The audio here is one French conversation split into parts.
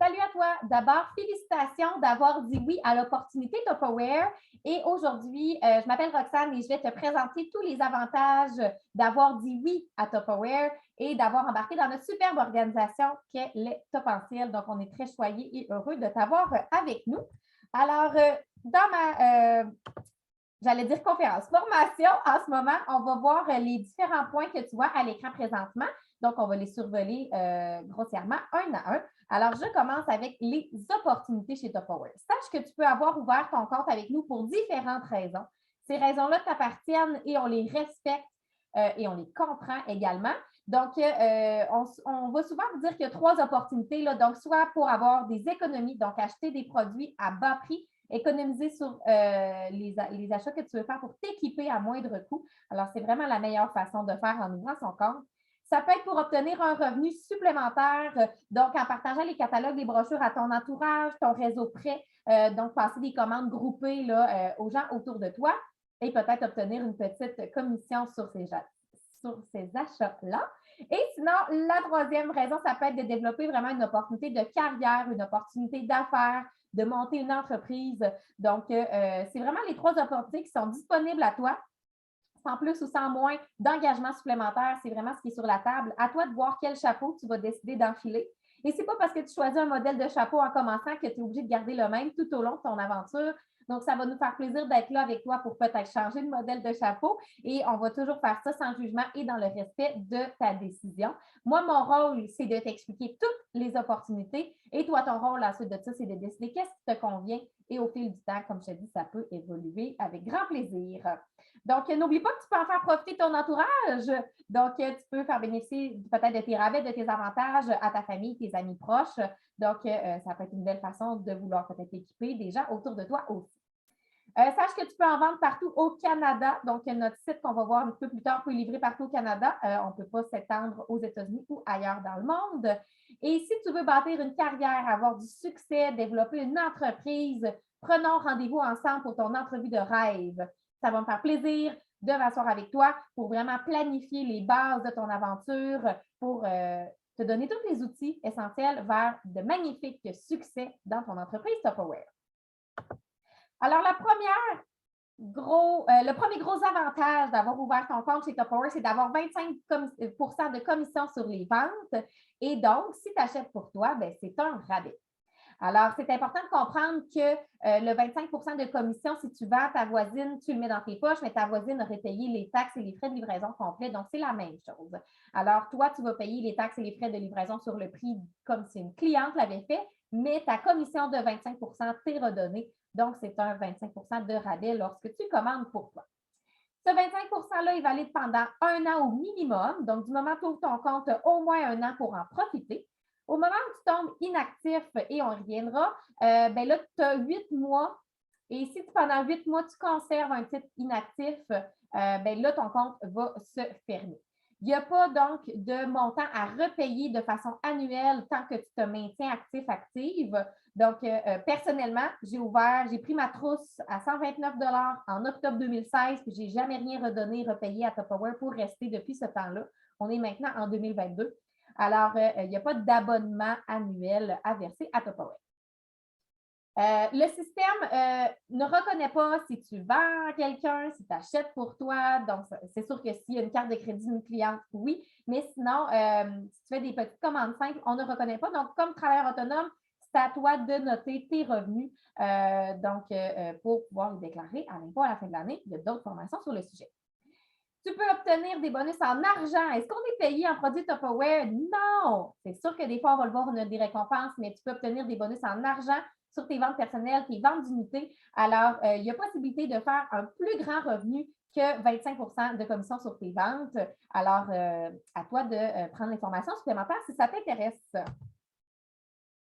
Salut à toi. D'abord, félicitations d'avoir dit oui à l'opportunité Tupperware. Et aujourd'hui, je m'appelle Roxane et je vais te présenter tous les avantages d'avoir dit oui à Tupperware et d'avoir embarqué dans notre superbe organisation qu'est les Topensiel. Donc, on est très choyés et heureux de t'avoir avec nous. Alors, dans ma j'allais dire conférence. Formation, en ce moment, on va voir les différents points que tu vois à l'écran présentement. Donc, on va les survoler grossièrement un à un. Alors, je commence avec les opportunités chez Tupperware. Sache que tu peux avoir ouvert ton compte avec nous pour différentes raisons. Ces raisons-là t'appartiennent et on les respecte et on les comprend également. Donc, on va souvent vous dire qu'il y a trois opportunités. Là. Donc, soit pour avoir des économies, donc acheter des produits à bas prix, économiser sur les achats que tu veux faire pour t'équiper à moindre coût. Alors, c'est vraiment la meilleure façon de faire en ouvrant son compte. Ça peut être pour obtenir un revenu supplémentaire, donc en partageant les catalogues, les brochures à ton entourage, ton réseau prêt, donc passer des commandes groupées là, aux gens autour de toi et peut-être obtenir une petite commission sur ces achats-là. Et sinon, la troisième raison, ça peut être de développer vraiment une opportunité de carrière, une opportunité d'affaires, de monter une entreprise. Donc, c'est vraiment les trois opportunités qui sont disponibles à toi, sans plus ou sans moins d'engagement supplémentaire. C'est vraiment ce qui est sur la table. À toi de voir quel chapeau tu vas décider d'enfiler. Et ce n'est pas parce que tu choisis un modèle de chapeau en commençant que tu es obligé de garder le même tout au long de ton aventure. Donc, ça va nous faire plaisir d'être là avec toi pour peut-être changer de modèle de chapeau et on va toujours faire ça sans jugement et dans le respect de ta décision. Moi, mon rôle, c'est de t'expliquer toutes les opportunités et toi, ton rôle à la suite de ça, c'est de décider qu'est-ce qui te convient et au fil du temps, comme je te dis, ça peut évoluer avec grand plaisir. Donc, n'oublie pas que tu peux en faire profiter ton entourage. Donc, tu peux faire bénéficier peut-être de tes rabais, de tes avantages à ta famille, tes amis proches. Donc, ça peut être une belle façon de vouloir peut-être équiper des gens autour de toi aussi. Sache que tu peux en vendre partout au Canada. Donc, notre site qu'on va voir un peu plus tard peut livrer partout au Canada. On ne peut pas s'étendre aux États-Unis ou ailleurs dans le monde. Et si tu veux bâtir une carrière, avoir du succès, développer une entreprise, prenons rendez-vous ensemble pour ton entrevue de rêve. Ça va me faire plaisir de m'asseoir avec toi pour vraiment planifier les bases de ton aventure, pour te donner tous les outils essentiels vers de magnifiques succès dans ton entreprise Tupperware. Alors, le premier gros avantage d'avoir ouvert ton compte chez Tupperware, c'est d'avoir 25 de commission sur les ventes. Et donc, si tu achètes pour toi, ben, c'est un rabais. Alors, c'est important de comprendre que le 25 de commission, si tu vends ta voisine, tu le mets dans tes poches, mais ta voisine aurait payé les taxes et les frais de livraison complets. Donc, c'est la même chose. Alors, toi, tu vas payer les taxes et les frais de livraison sur le prix comme si une cliente l'avait fait, mais ta commission de 25 t'est redonnée. Donc, c'est un 25 de rabais lorsque tu commandes pour toi. Ce 25 $-là est valide pendant un an au minimum. Donc, du moment où tu ouvres ton compte, au moins un an pour en profiter. Au moment où tu tombes inactif, et on reviendra, ben là, tu as 8 mois. Et si pendant 8 mois, tu conserves un titre inactif, ben là, ton compte va se fermer. Il n'y a pas donc de montant à repayer de façon annuelle tant que tu te maintiens active. Donc, personnellement, j'ai pris ma trousse à 129 $ en octobre 2016, puis je n'ai jamais rien repayé à Tupperware pour rester depuis ce temps-là. On est maintenant en 2022. Alors, il n'y a pas d'abonnement annuel à verser à Tupperware. Le système ne reconnaît pas si tu vends à quelqu'un, si tu achètes pour toi. Donc, c'est sûr que s'il y a une carte de crédit d'une cliente, oui. Mais sinon, si tu fais des petites commandes simples, on ne reconnaît pas. Donc, comme travailleur autonome, c'est à toi de noter tes revenus pour pouvoir les déclarer à l'impôt à la fin de l'année. Il y a d'autres formations sur le sujet. Tu peux obtenir des bonus en argent. Est-ce qu'on est payé en produits Tupperware? Non! C'est sûr que des fois, on va le voir, on a des récompenses, mais tu peux obtenir des bonus en argent sur tes ventes personnelles, tes ventes d'unités. Alors, il y a possibilité de faire un plus grand revenu que 25 % de commission sur tes ventes. Alors, à toi de prendre l'information supplémentaire si ça t'intéresse.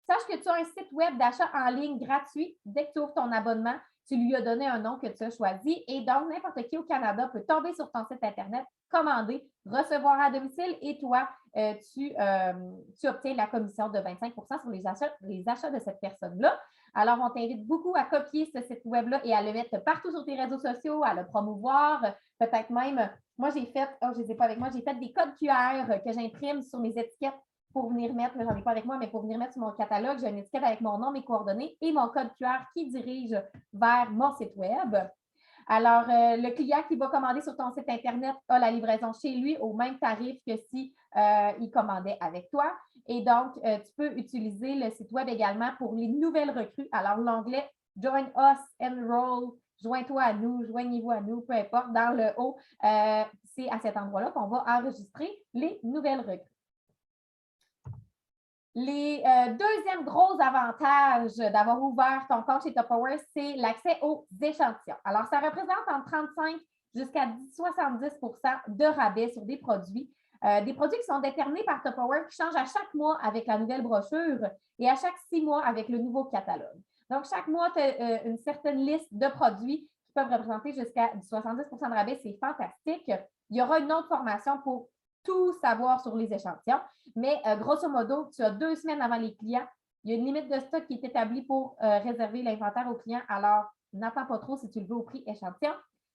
Sache que tu as un site web d'achat en ligne gratuit. Dès que tu ouvres ton abonnement, tu lui as donné un nom que tu as choisi et donc n'importe qui au Canada peut tomber sur ton site Internet, commander, recevoir à domicile et toi, tu obtiens la commission de 25 % sur les achats de cette personne-là. Alors, on t'invite beaucoup à copier ce site web-là et à le mettre partout sur tes réseaux sociaux, à le promouvoir. Peut-être même, moi, j'ai fait, je ne les ai pas avec moi, j'ai fait des codes QR que j'imprime sur mes étiquettes pour venir mettre, j'en ai pas avec moi, mais pour venir mettre sur mon catalogue, j'ai une étiquette avec mon nom, mes coordonnées et mon code QR qui dirige vers mon site web. Alors, le client qui va commander sur ton site Internet a la livraison chez lui au même tarif que si il commandait avec toi. Et donc, tu peux utiliser le site web également pour les nouvelles recrues. Alors, l'onglet Join Us, Enroll, joins-toi à nous, joignez-vous à nous, peu importe, dans le haut, c'est à cet endroit-là qu'on va enregistrer les nouvelles recrues. Les deuxièmes gros avantages d'avoir ouvert ton compte chez Tupperware, c'est l'accès aux échantillons. Alors, ça représente entre 35 jusqu'à 70 de rabais sur des produits qui sont déterminés par Tupperware qui changent à chaque mois avec la nouvelle brochure et à chaque 6 mois avec le nouveau catalogue. Donc, chaque mois, tu as une certaine liste de produits qui peuvent représenter jusqu'à 70 de rabais. C'est fantastique. Il y aura une autre formation pour tout savoir sur les échantillons. Mais grosso modo, tu as 2 semaines avant les clients. Il y a une limite de stock qui est établie pour réserver l'inventaire aux clients. Alors, n'attends pas trop si tu le veux au prix échantillon.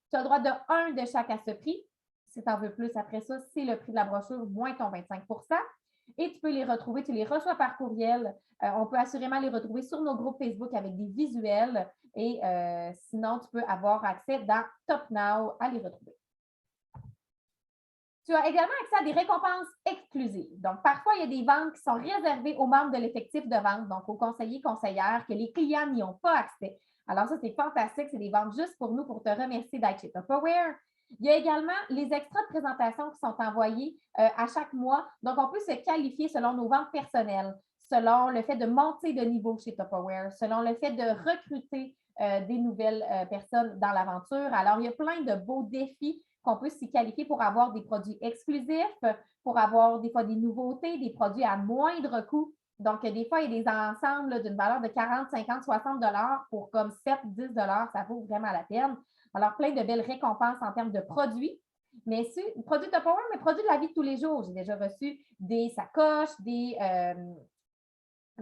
Tu as le droit de 1 de chaque à ce prix. Si tu en veux plus après ça, c'est le prix de la brochure moins ton 25 et tu peux les retrouver, tu les reçois par courriel. On peut assurément les retrouver sur nos groupes Facebook avec des visuels et sinon, tu peux avoir accès dans Top Now à les retrouver. Tu as également accès à des récompenses exclusives. Donc, parfois, il y a des ventes qui sont réservées aux membres de l'effectif de vente, donc aux conseillers, conseillères, que les clients n'y ont pas accès. Alors, ça, c'est fantastique. C'est des ventes juste pour nous, pour te remercier d'être chez Tupperware. Il y a également les extras de présentation qui sont envoyés à chaque mois. Donc, on peut se qualifier selon nos ventes personnelles, selon le fait de monter de niveau chez Tupperware, selon le fait de recruter des nouvelles personnes dans l'aventure. Alors, il y a plein de beaux défis qu'on peut s'y qualifier pour avoir des produits exclusifs, pour avoir des fois des nouveautés, des produits à moindre coût. Donc, des fois, il y a des ensembles d'une valeur de 40, 50, 60 pour comme 7, 10 ça vaut vraiment la peine. Alors, plein de belles récompenses en termes de produits. Mais produits Tupperware, mais produits de la vie de tous les jours. J'ai déjà reçu des sacoches, il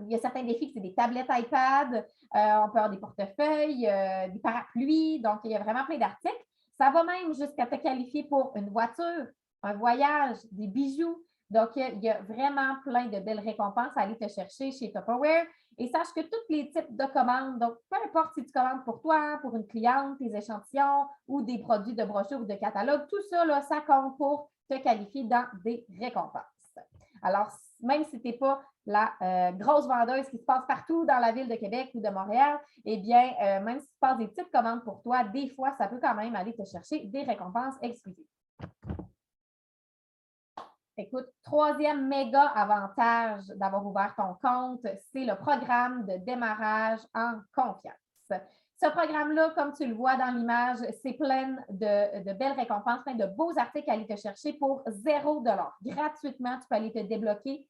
y a certains défis, c'est des tablettes iPad, on peut avoir des portefeuilles, des parapluies. Donc, il y a vraiment plein d'articles. Ça va même jusqu'à te qualifier pour une voiture, un voyage, des bijoux. Donc, il y a vraiment plein de belles récompenses à aller te chercher chez Tupperware. Et sache que tous les types de commandes, donc peu importe si tu commandes pour toi, pour une cliente, tes échantillons ou des produits de brochure ou de catalogue, tout ça, là, ça compte pour te qualifier dans des récompenses. Alors, même si tu n'es pas la grosse vendeuse qui se passe partout dans la ville de Québec ou de Montréal, eh bien, même si tu passes des petites commandes pour toi, des fois, ça peut quand même aller te chercher des récompenses exclusives. Écoute, troisième méga avantage d'avoir ouvert ton compte, c'est le programme de démarrage en confiance. Ce programme-là, comme tu le vois dans l'image, c'est plein de belles récompenses, plein de beaux articles à aller te chercher pour 0 $. Gratuitement, tu peux aller te débloquer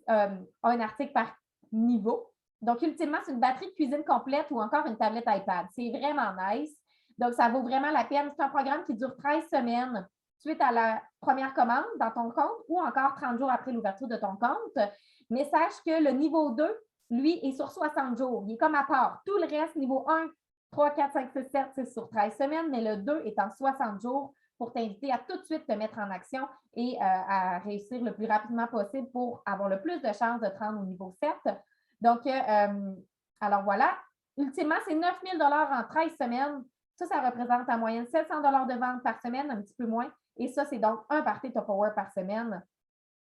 un article par niveau. Donc, ultimement, c'est une batterie de cuisine complète ou encore une tablette iPad. C'est vraiment nice. Donc, ça vaut vraiment la peine. C'est un programme qui dure 13 semaines suite à la première commande dans ton compte ou encore 30 jours après l'ouverture de ton compte. Mais sache que le niveau 2, lui, est sur 60 jours. Il est comme à part. Tout le reste, niveau 1, 3, 4, 5, 6, 7, c'est sur 13 semaines, mais le 2 est en 60 jours pour t'inviter à tout de suite te mettre en action et à réussir le plus rapidement possible pour avoir le plus de chances de te rendre au niveau 7. Donc, alors voilà. Ultimement, c'est 9 000 $ en 13 semaines. Ça représente en moyenne 700 $ de vente par semaine, un petit peu moins. Et ça, c'est donc un party Tupperware par semaine.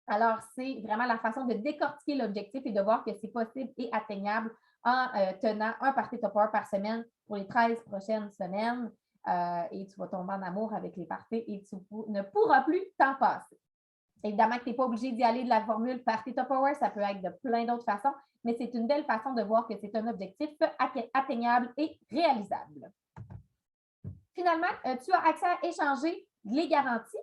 Alors, c'est vraiment la façon de décortiquer l'objectif et de voir que c'est possible et atteignable en tenant un party Tupperware par semaine pour les 13 prochaines semaines. Et tu vas tomber en amour avec les parties et tu ne pourras plus t'en passer. Évidemment que tu n'es pas obligé d'y aller de la formule Party Tupperware, ça peut être de plein d'autres façons, mais c'est une belle façon de voir que c'est un objectif atteignable et réalisable. Finalement, tu as accès à échanger les garanties.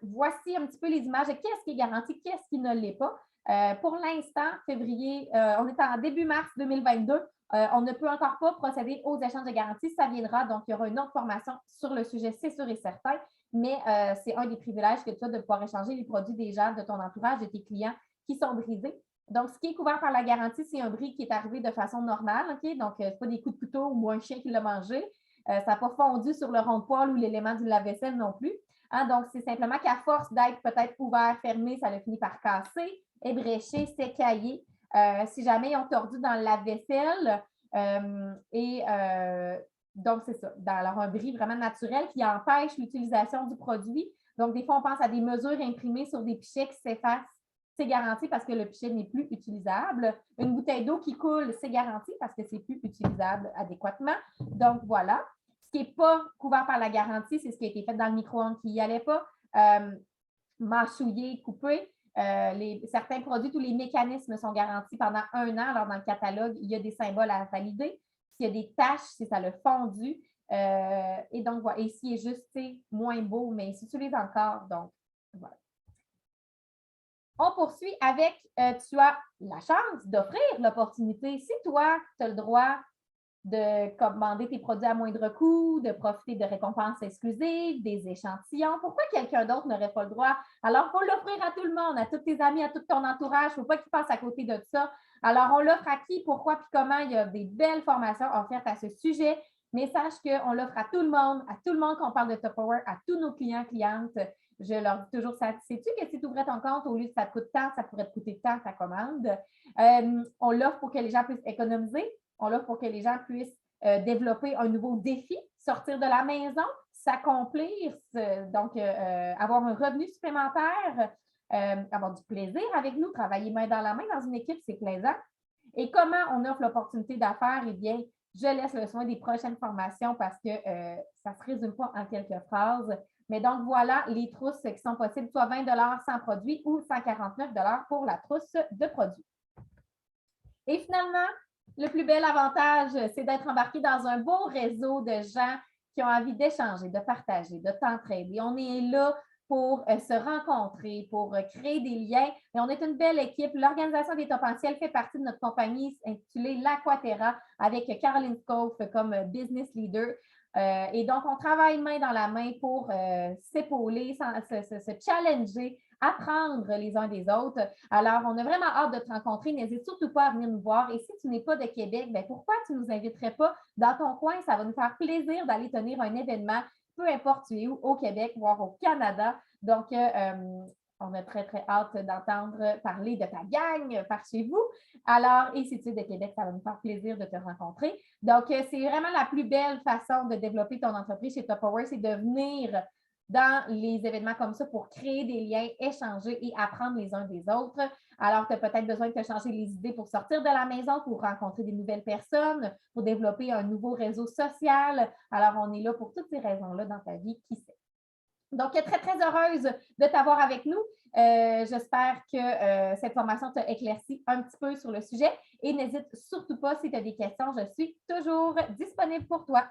Voici un petit peu les images de qu'est-ce qui est garanti, qu'est-ce qui ne l'est pas. Pour l'instant, février, on est en début mars 2022. On ne peut encore pas procéder aux échanges de garantie. Ça viendra, donc il y aura une autre formation sur le sujet, c'est sûr et certain. Mais c'est un des privilèges que tu as de pouvoir échanger les produits des gens, de ton entourage, de tes clients qui sont brisés. Donc, ce qui est couvert par la garantie, c'est un bris qui est arrivé de façon normale. Okay? Donc, ce n'est pas des coups de couteau ou un chien qui l'a mangé. Ça n'a pas fondu sur le rond de poêle ou l'élément du lave-vaisselle non plus. Hein? Donc, c'est simplement qu'à force d'être peut-être ouvert, fermé, ça a fini par casser. ébréchés, s'écailler. Si jamais ils ont tordu dans le lave-vaisselle. Donc, c'est ça. Alors, un bris vraiment naturel qui empêche l'utilisation du produit. Donc, des fois, on pense à des mesures imprimées sur des pichets qui s'effacent. C'est garanti parce que le pichet n'est plus utilisable. Une bouteille d'eau qui coule, c'est garanti parce que c'est plus utilisable adéquatement. Donc, voilà. Ce qui n'est pas couvert par la garantie, c'est ce qui a été fait dans le micro-ondes qui n'y allait pas. Mâchouiller, couper. Certains produits, tous les mécanismes sont garantis pendant 1 an. Alors, dans le catalogue, il y a des symboles à valider. S'il y a des taches, si ça l'a fondu. Et donc, voilà. Et s'il est juste moins beau, mais il s'utilise encore. Donc, voilà. On poursuit avec, tu as la chance d'offrir l'opportunité. Si toi, tu as le droit de commander tes produits à moindre coût, de profiter de récompenses exclusives, des échantillons. Pourquoi quelqu'un d'autre n'aurait pas le droit? Alors, il faut l'offrir à tout le monde, à tous tes amis, à tout ton entourage. Il ne faut pas qu'ils passent à côté de ça. Alors, on l'offre à qui, pourquoi, puis comment? Il y a des belles formations offertes à ce sujet. Mais sache qu'on l'offre à tout le monde qu'on parle de Tupperware, à tous nos clients, clientes. Je leur dis toujours, sais-tu que si tu ouvrais ton compte, au lieu que ça te coûte tant, ça pourrait te coûter tant ta commande. On l'offre pour que les gens puissent économiser. On l'offre pour que les gens puissent développer un nouveau défi, sortir de la maison, s'accomplir, donc avoir un revenu supplémentaire, avoir du plaisir avec nous, travailler main dans la main dans une équipe, c'est plaisant. Et comment on offre l'opportunité d'affaires? Eh bien, je laisse le soin des prochaines formations parce que ça ne se résume pas en quelques phrases. Mais donc, voilà les trousses qui sont possibles, soit 20 sans produit ou 149 pour la trousse de produits. Et finalement, le plus bel avantage, c'est d'être embarqué dans un beau réseau de gens qui ont envie d'échanger, de partager, de t'entraider. On est là pour se rencontrer, pour créer des liens. Et on est une belle équipe. L'Organisation des Topentiels fait partie de notre compagnie intitulée l'Aquaterra avec Caroline Scoff comme business leader. Et donc, on travaille main dans la main pour s'épauler, se challenger, apprendre les uns des autres. Alors, on a vraiment hâte de te rencontrer. N'hésite surtout pas à venir nous voir. Et si tu n'es pas de Québec, bien, pourquoi tu ne nous inviterais pas dans ton coin? Ça va nous faire plaisir d'aller tenir un événement, peu importe tu es où, au Québec, voire au Canada. Donc, on a très, très hâte d'entendre parler de ta gang par chez vous. Alors, et si tu es de Québec, ça va nous faire plaisir de te rencontrer. Donc, c'est vraiment la plus belle façon de développer ton entreprise chez Tupperware, c'est de venir dans les événements comme ça pour créer des liens, échanger et apprendre les uns des autres. Alors, tu as peut-être besoin de te changer les idées pour sortir de la maison, pour rencontrer des nouvelles personnes, pour développer un nouveau réseau social. Alors, on est là pour toutes ces raisons-là dans ta vie, qui sait. Donc, très, très heureuse de t'avoir avec nous. J'espère que cette formation t'a éclairci un petit peu sur le sujet et n'hésite surtout pas si tu as des questions. Je suis toujours disponible pour toi.